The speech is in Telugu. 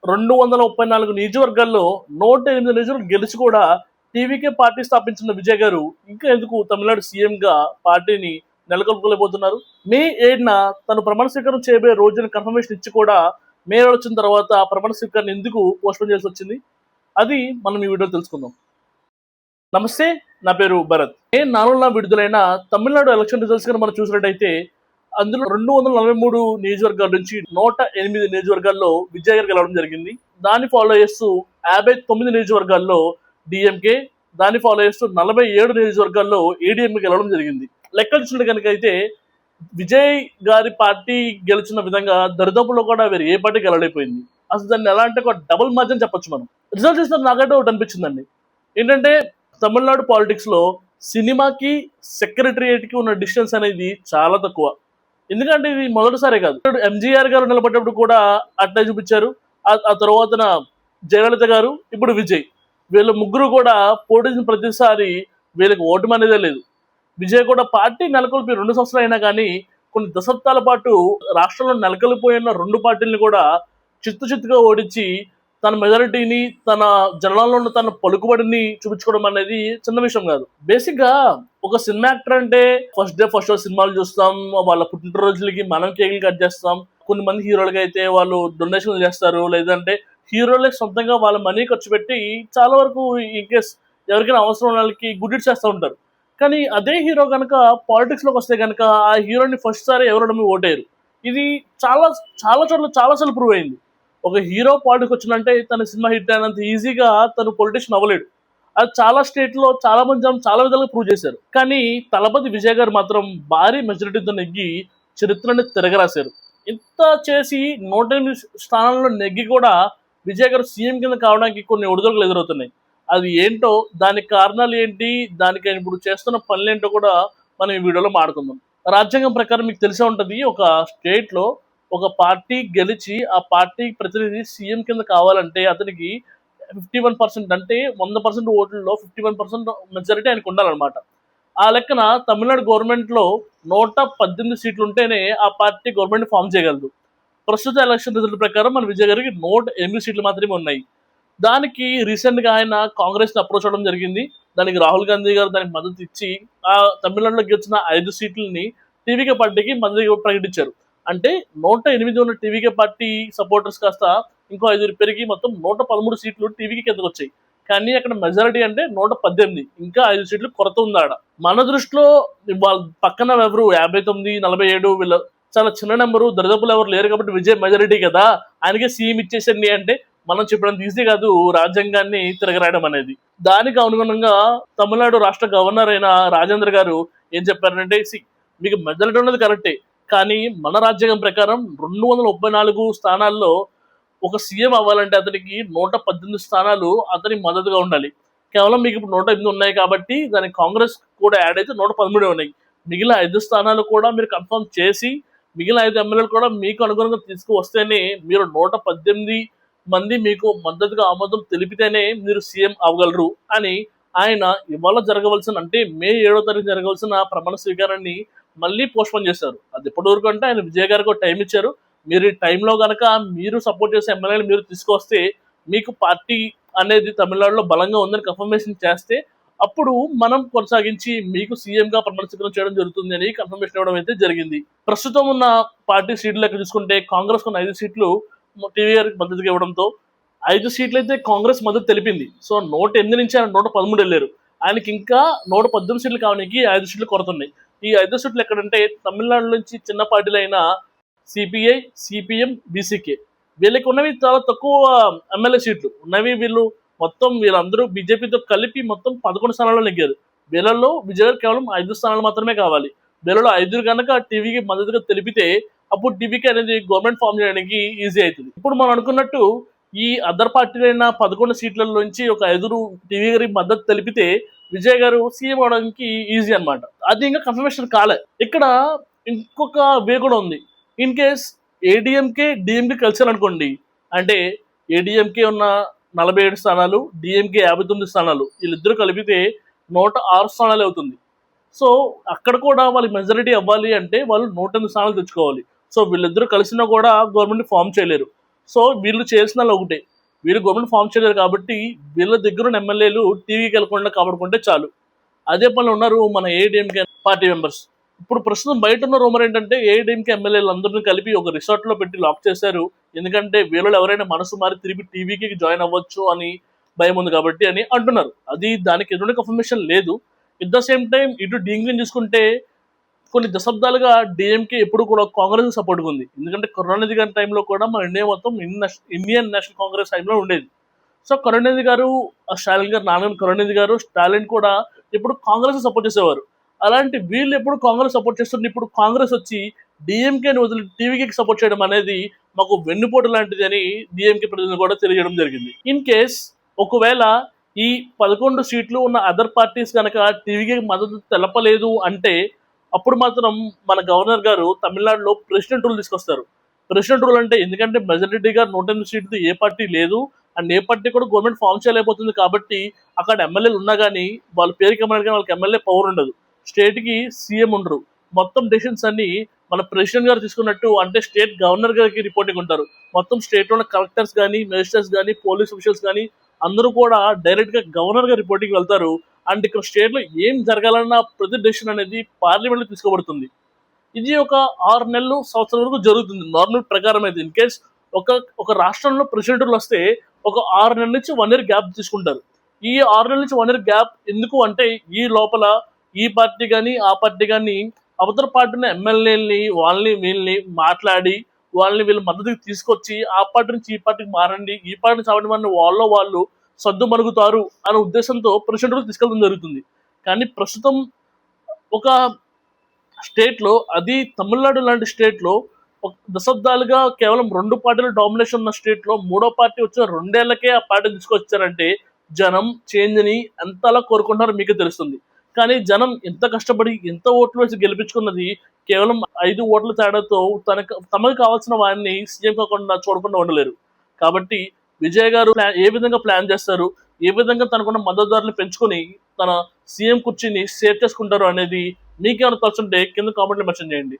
234 నియోజకవర్గాల్లో 108 నియోజకవర్గాలు గెలిచి కూడా టీవీకే పార్టీ స్థాపించిన విజయ్ గారు ఇంకా ఎందుకు తమిళనాడు సీఎంగా పార్టీని నెలకొల్పలేకపోతున్నారు? మే 7న తను ప్రమాణ స్వీకారం చేయబోయే రోజున కన్ఫర్మేషన్ ఇచ్చి కూడా మే 7 వచ్చిన తర్వాత ఆ ప్రమాణ స్వీకారాన్ని ఎందుకు పోస్ట్పోన్ చేయాల్సి వచ్చింది? అది మనం ఈ వీడియోలో తెలుసుకుందాం. నమస్తే, నా పేరు భరత్. మే 4న విడుదలైన తమిళనాడు ఎలక్షన్ రిజల్ట్స్ కనుక మనం చూసినట్టయితే అందులో 243 నియోజకవర్గాల నుంచి 108 నియోజకవర్గాల్లో విజయ్ గారు గెలవడం జరిగింది. దాన్ని ఫాలో చేస్తూ 59 నియోజకవర్గాల్లో డిఎంకే, దాన్ని ఫాలో చేస్తూ 47 నియోజకవర్గాల్లో ఏడీఎంకే గెలవడం జరిగింది. లెక్కలు చూసినట్టు కనుక అయితే విజయ్ గారి పార్టీ గెలిచిన విధంగా దరిదాపులో కూడా వేరే ఏ పార్టీ గెలవలేకపోయింది. అసలు దాన్ని ఎలా అంటే ఒక డబుల్ మార్జిన్ చెప్పొచ్చు మనం. రిజల్ట్ చూసిన నాకైతే ఒకటి అనిపించిందండి. ఏంటంటే తమిళనాడు పాలిటిక్స్ లో సినిమాకి సెక్రటరియేట్కి ఉన్న డిస్టెన్స్ అనేది చాలా తక్కువ. ఎందుకంటే ఇది మొదటిసారే కాదు. ఎంజీఆర్ గారు నిలబడ్డప్పుడు కూడా అట్లే చూపించారు. ఆ తర్వాత జయలలిత గారు, ఇప్పుడు విజయ్, వీళ్ళ ముగ్గురు కూడా పోటీ ప్రతిసారి వీళ్ళకి ఓటమి అనేదే లేదు. విజయ్ కూడా పార్టీ నెలకొల్పి 2 సంవత్సరాలు అయినా కానీ కొన్ని దశాబ్దాల పాటు రాష్ట్రంలో నెలకొల్పిపోయిన 2 పార్టీలను కూడా చిత్తుగా ఓడించి తన మెజారిటీని, తన జనాల్లో ఉన్న తన పలుకుబడిని చూపించుకోవడం అనేది చిన్న విషయం కాదు. బేసిక్ గా ఒక సినిమా యాక్టర్ అంటే ఫస్ట్ డే సినిమాలు చూస్తాం, వాళ్ళ పుట్టినరోజులకి మనం కేకులు కట్ చేస్తాం. కొన్ని మంది హీరోలకి అయితే వాళ్ళు డొనేషన్లు చేస్తారు, లేదంటే హీరోలకి సొంతంగా వాళ్ళ మనీ ఖర్చు పెట్టి చాలా వరకు ఇన్ కేస్ ఎవరికైనా అవసరం ఉన్న వాళ్ళకి గుడ్ ఇట్స్ చేస్తూ ఉంటారు. కానీ అదే హీరో కనుక పాలిటిక్స్ లోకి వస్తే కనుక ఆ హీరోని ఫస్ట్ సారి ఎవరు నమ్మి ఓటేరు. ఇది చాలా చాలా చోట్ల చాలాసార్లు ప్రూవ్ అయింది. ఒక హీరో పాలిటిక్స్ వచ్చిందంటే తన సినిమా హిట్ అయినంత ఈజీగా తను పొలిటీషియన్ అవ్వలేడు. అది చాలా స్టేట్ లో చాలా మంది చాలా విధాలుగా ప్రూవ్ చేశారు. కానీ తలపతి విజయ్ గారు మాత్రం భారీ మెజారిటీతో నెగ్గి చరిత్రని తిరగరాశారు. ఇంత చేసి 108 స్థానాల్లో నెగ్గి కూడా విజయ్ గారు సీఎం కింద కావడానికి కొన్ని ఒడిదొడుకులు ఎదురవుతున్నాయి. అది ఏంటో, దానికి కారణాలు ఏంటి, దానికి ఆయన ఇప్పుడు చేస్తున్న పనులు ఏంటో కూడా మనం ఈ వీడియోలో మాట్లాడుకుందాం. రాజ్యాంగం ప్రకారం మీకు తెలిసే ఉంటుంది, ఒక స్టేట్ లో ఒక పార్టీ గెలిచి ఆ పార్టీ ప్రతినిధి సీఎం కింద కావాలంటే అతనికి 51% అంటే 100% ఓట్లలో 51% మెజారిటీ ఆయనకు ఉండాలన్నమాట. ఆ లెక్కన తమిళనాడు గవర్నమెంట్ లో 118 సీట్లు ఉంటేనే ఆ పార్టీ గవర్నమెంట్ ఫామ్ చేయగలదు. ప్రస్తుత ఎలక్షన్ రిజల్ట్ ప్రకారం మన విజయ్ గారికి 108 సీట్లు మాత్రమే ఉన్నాయి. దానికి రీసెంట్ గా ఆయన కాంగ్రెస్ ని అప్రోచ్ అవ్వడం జరిగింది. దానికి రాహుల్ గాంధీ గారు దానికి మద్దతు ఇచ్చి ఆ తమిళనాడులో గెలిచిన 5 సీట్లని టీవీకే పార్టీకి మద్దతు ప్రకటించారు. అంటే 108 ఉన్న టీవీకే పార్టీ సపోర్టర్స్ కాస్త ఇంకో 5 పెరిగి మొత్తం 113 సీట్లు టీవీకి కిందకు వచ్చాయి. కానీ అక్కడ మెజారిటీ అంటే 118, ఇంకా 5 సీట్లు కొరత ఉంది ఆడ. మన దృష్టిలో వాళ్ళ పక్కన ఎవరు 59, 47 వీళ్ళు చాలా చిన్న నెంబరు, దరిదాపులు ఎవరు లేరు కాబట్టి విజయ్ మెజారిటీ కదా, ఆయనకే సీఎం ఇచ్చేసండి అంటే మనం చెప్పడానికి ఈజీ కాదు రాజ్యాంగాన్ని తిరగరాయడం అనేది. దానికి అనుగుణంగా తమిళనాడు రాష్ట్ర గవర్నర్ అయిన రాజేంద్ర గారు ఏం చెప్పారంటే, మీకు మెజారిటీ ఉన్నది కరెక్టే, కానీ మన రాజ్యాంగం ప్రకారం 234 స్థానాల్లో ఒక సీఎం అవ్వాలంటే అతనికి 118 స్థానాలు అతని మద్దతుగా ఉండాలి. కేవలం మీకు ఇప్పుడు 108 ఉన్నాయి కాబట్టి దానికి కాంగ్రెస్ కూడా యాడ్ అయితే 113 ఉన్నాయి. మిగిలిన 5 స్థానాలు కూడా మీరు కన్ఫర్మ్ చేసి మిగిలిన 5 ఎమ్మెల్యేలు కూడా మీకు అనుగుణంగా తీసుకువస్తేనే మీరు 118 మంది మీకు మద్దతుగా ఆమోదం తెలిపితేనే మీరు సీఎం అవ్వగలరు అని ఆయన ఇవాళ జరగవలసిన, అంటే మే 7వ తారీఖు జరగవలసిన ప్రమాణ స్వీకారాన్ని మళ్ళీ పోస్ట్పోన్ చేశారు. అది ఎప్పటి వరకు అంటే ఆయన విజయ్ గారికి ఒక టైం ఇచ్చారు. మీరు ఈ టైంలో కనుక మీరు సపోర్ట్ చేసే ఎమ్మెల్యేలు మీరు తీసుకొస్తే మీకు పార్టీ అనేది తమిళనాడులో బలంగా ఉందని కన్ఫర్మేషన్ చేస్తే అప్పుడు మనం కొనసాగించి మీకు సీఎంగా ప్రమాణ స్వీకారం చేయడం జరుగుతుంది అని కన్ఫర్మేషన్ ఇవ్వడం అయితే జరిగింది. ప్రస్తుతం ఉన్న పార్టీ సీట్లు లెక్క చూసుకుంటే కాంగ్రెస్ కొన్ని 5 సీట్లు టీవీ గారికి మద్దతుగా ఇవ్వడంతో 5 సీట్లు అయితే కాంగ్రెస్ మద్దతు తెలిపింది. సో 108 నుంచి ఆయన 113 వెళ్ళారు. ఆయనకి ఇంకా 118 సీట్లు కావడానికి 5 సీట్లు కొరత ఉన్నాయి. ఈ 5 సీట్లు ఎక్కడంటే తమిళనాడు నుంచి చిన్న పార్టీలైన సిపిఐ, సిపిఎం, బీసీకే, వీళ్ళకి ఉన్నవి చాలా తక్కువ ఎమ్మెల్యే సీట్లు ఉన్నవి. వీళ్ళందరూ బీజేపీతో కలిపి మొత్తం 11 స్థానాల్లో నెగ్గారు. వీళ్ళల్లో విజయ్ కేవలం 5 స్థానాలు మాత్రమే కావాలి. వీళ్ళలో 5 కనుక టీవీకి మద్దతుగా తెలిపితే అప్పుడు టీవీకి అనేది గవర్నమెంట్ ఫామ్ చేయడానికి ఈజీ అవుతుంది. ఇప్పుడు మనం అనుకున్నట్టు ఈ అదర్ పార్టీలైన 11 సీట్లలోంచి ఒక 5 టీవీ గారికి మద్దతు తెలిపితే విజయ్ గారు సీఎం అవడానికి ఈజీ అనమాట. అది ఇంకా కన్ఫర్మేషన్ కాలే. ఇక్కడ ఇంకొక వే కూడా ఉంది. ఇన్ కేస్ ఏడీఎంకే డిఎంకే కలిసారనుకోండి, అంటే ఏడీఎంకే ఉన్న 47 స్థానాలు, డిఎంకే 59 స్థానాలు, వీళ్ళిద్దరూ కలిపితే 106 స్థానాలు అవుతుంది. సో అక్కడ కూడా వాళ్ళకి మెజారిటీ అవ్వాలి అంటే వాళ్ళు 108 స్థానాలు తెచ్చుకోవాలి. సో వీళ్ళిద్దరూ కలిసినా కూడా గవర్నమెంట్ ఫామ్ చేయలేరు. సో వీళ్ళు చేసిన ఒకటే, వీళ్ళు గవర్నమెంట్ ఫామ్ చేయలేరు కాబట్టి వీళ్ళ దగ్గర ఉన్న ఎమ్మెల్యేలు టీవీకి వెళ్ళకుండా కాపాడుకుంటే చాలు. అదే పనిలో ఉన్నారు మన ఏఐడిఎంకే పార్టీ మెంబర్స్. ఇప్పుడు ప్రస్తుతం బయట ఉన్న రూమర్ ఏంటంటే ఏఐడిఎంకే ఎమ్మెల్యేలు అందరినీ కలిపి ఒక రిసార్ట్ లో పెట్టి లాక్ చేశారు. ఎందుకంటే వీళ్ళు ఎవరైనా మనసు మారి తిరిగి టీవీకి జాయిన్ అవ్వచ్చు అని భయం ఉంది కాబట్టి అని అంటున్నారు. అది దానికి ఎటువంటి కన్ఫర్మేషన్ లేదు. ఎట్ ద సేమ్ టైం ఇటు డీఎంకే చూసుకుంటే కొన్ని దశాబ్దాలుగా డిఎంకే ఎప్పుడు కూడా కాంగ్రెస్ సపోర్ట్ ఉంది. ఎందుకంటే కరుణానిధి గారి టైంలో కూడా మన ఇండియా మొత్తం ఇండియన్ నేషనల్ కాంగ్రెస్ టైంలో ఉండేది. సో కరుణానిధి గారు, స్టాలిన్ గారు, నాన్న కరుణానిధి గారు, స్టాలిన్ కూడా ఎప్పుడు కాంగ్రెస్ సపోర్ట్ చేసేవారు. అలాంటి వీళ్ళు ఎప్పుడు కాంగ్రెస్ సపోర్ట్ చేస్తుంటే ఇప్పుడు కాంగ్రెస్ వచ్చి డిఎంకేని వదిలి టీవీకి సపోర్ట్ చేయడం అనేది మాకు వెన్నుపోటు లాంటిది అని డిఎంకే ప్రతినిధులు కూడా తెలియజేయడం జరిగింది. ఇన్ కేస్ ఒకవేళ ఈ 11 సీట్లు ఉన్న అదర్ పార్టీస్ కనుక టీవీకి మద్దతు తెలపలేదు అంటే అప్పుడు మాత్రం మన గవర్నర్ గారు తమిళనాడులో ప్రెసిడెంట్ రూల్ తీసుకొస్తారు. ప్రెసిడెంట్ రూల్ అంటే ఎందుకంటే మెజారిటీగా 108 సీట్లు ఏ పార్టీ లేదు అండ్ ఏ పార్టీ కూడా గవర్నమెంట్ ఫామ్ చేయలేకపోతుంది కాబట్టి అక్కడ ఎమ్మెల్యేలు ఉన్నా కానీ వాళ్ళ పేరుకి ఎమ్మెల్యే కానీ వాళ్ళకి ఎమ్మెల్యే పవర్ ఉండదు. స్టేట్కి సీఎం ఉండరు. మొత్తం డెసిషన్స్ అన్ని మన ప్రెసిడెంట్ గారు తీసుకున్నట్టు అంటే స్టేట్ గవర్నర్ గారికి రిపోర్టింగ్ ఉంటారు. మొత్తం స్టేట్లో ఉన్న కలెక్టర్స్ కానీ, మెజిస్ట్రేట్స్ కానీ, పోలీస్ ఆఫీషియల్స్ కానీ అందరూ కూడా డైరెక్ట్ గా గవర్నర్ గారి రిపోర్టింగ్ వెళ్తారు. అండ్ ఇక్కడ స్టేట్ లో ఏం జరగాలన్న ప్రతి డెసిషన్ అనేది పార్లమెంట్ లో తీసుకోబడుతుంది. ఇది ఒక 6 నెలలు సంవత్సరం వరకు జరుగుతుంది నార్మల్ ప్రకారం అయితే. ఇన్ కేస్ ఒక ఒక రాష్ట్రంలో ప్రెసిడెంట్లు వస్తే ఒక 6 నెలల నుంచి 1 ఇయర్ గ్యాప్ తీసుకుంటారు. ఈ 6 నెలల నుంచి 1 ఇయర్ గ్యాప్ ఎందుకు అంటే ఈ లోపల ఈ పార్టీ కానీ ఆ పార్టీ కానీ అవతల పార్టీని ఎమ్మెల్యేలని వాళ్ళని వీళ్ళని మాట్లాడి వాళ్ళని వీళ్ళ మద్దతుకి తీసుకొచ్చి ఆ పార్టీ నుంచి ఈ పార్టీకి మారండి, ఈ పార్టీని చావడం వల్ల వాళ్ళు సద్దు మరుగుతారు అనే ఉద్దేశంతో ప్రెసిడెంట్ తీసుకెళ్ళడం జరుగుతుంది. కానీ ప్రస్తుతం ఒక స్టేట్ లో, అది తమిళనాడు లాంటి స్టేట్ లో దశాబ్దాలుగా కేవలం 2 పార్టీలు డామినేషన్ ఉన్న స్టేట్ లో మూడో పార్టీ వచ్చిన 2 ఏళ్లకే ఆ పార్టీ తీసుకొచ్చారంటే జనం చేంజ్ ని ఎంతలా కోరుకుంటారో మీకే తెలుస్తుంది. కానీ జనం ఎంత కష్టపడి ఎంత ఓట్లు వేసి గెలిపించుకున్నది కేవలం 5 ఓట్ల తేడాతో తమకు కావాల్సిన వారిని సీఎం కాకుండా చూడకుండా ఉండలేరు. కాబట్టి విజయ్ గారు ఏ విధంగా ప్లాన్ చేస్తారు, ఏ విధంగా తనకున్న మద్దతుదారులు పెంచుకొని తన సీఎం కుర్చీని సేవ్ చేసుకుంటారు అనేది మీకేమైనా తెలుసుంటే కింద కామెంట్లో మెన్షన్ చేయండి.